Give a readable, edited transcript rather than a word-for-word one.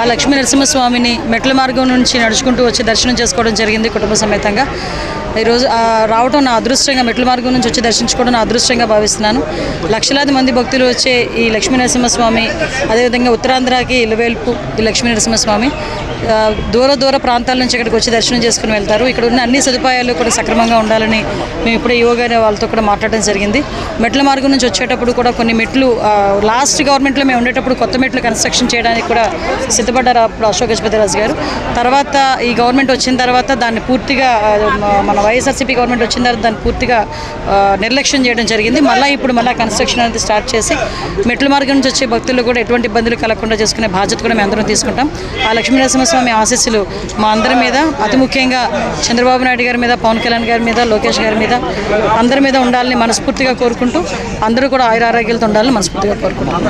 ఆ లక్ష్మీ నరసింహస్వామిని మెట్ల మార్గం నుంచి నడుచుకుంటూ వచ్చి దర్శనం చేసుకోవడం జరిగింది కుటుంబ సమేతంగా. ఈరోజు రావటం నా అదృష్టంగా, మెట్ల మార్గం నుంచి వచ్చి దర్శించుకోవడం నా అదృష్టంగా భావిస్తున్నాను. లక్షలాది మంది భక్తులు వచ్చే ఈ లక్ష్మీ నరసింహస్వామి, అదేవిధంగా ఉత్తరాంధ్రకి ఇలవేల్పు ఈ లక్ష్మీ నరసింహస్వామి దూర ప్రాంతాల నుంచి ఇక్కడికి వచ్చి దర్శనం చేసుకుని వెళ్తారు. ఇక్కడ ఉన్న అన్ని సదుపాయాలు కూడా సక్రమంగా ఉండాలని మేము ఇప్పుడే యోగా వాళ్ళతో కూడా మాట్లాడడం జరిగింది. మెట్ల మార్గం నుంచి వచ్చేటప్పుడు కూడా కొన్ని మెట్లు లాస్ట్ గవర్నమెంట్లో మేము ఉండేటప్పుడు కొత్త మెట్లు కన్స్ట్రక్షన్ చేయడానికి కూడా సిద్ధపడ్డారు అప్పుడు అశోక్ గజపతిరాజు గారు. తర్వాత ఈ గవర్నమెంట్ వచ్చిన తర్వాత దాన్ని పూర్తిగా మన వైఎస్ఆర్సీపీ గవర్నమెంట్ వచ్చిన తర్వాత దాన్ని పూర్తిగా నిర్లక్ష్యం చేయడం జరిగింది. ఇప్పుడు కన్స్ట్రక్షన్ అనేది స్టార్ట్ చేసి మెట్ల మార్గం నుంచి వచ్చే భక్తులు కూడా ఎటువంటి ఇబ్బందులు కలగకుండా చేసుకునే బాధ్యత కూడా మేము అందరం తీసుకుంటాం. ఆ లక్ష్మీనరసింహస్వామి ఆశీస్సులు మా అందరి మీద, అతి ముఖ్యంగా చంద్రబాబు నాయుడు గారి మీద, పవన్ కళ్యాణ్ గారి మీద, లోకేష్ గారి మీద, అందరి మీద ఉండాలని మనస్ఫూర్తిగా కోరుకుంటూ అందరూ కూడా ఆయురారోగ్యాలతో ఉండాలని మనస్ఫూర్తిగా కోరుకుంటున్నాం.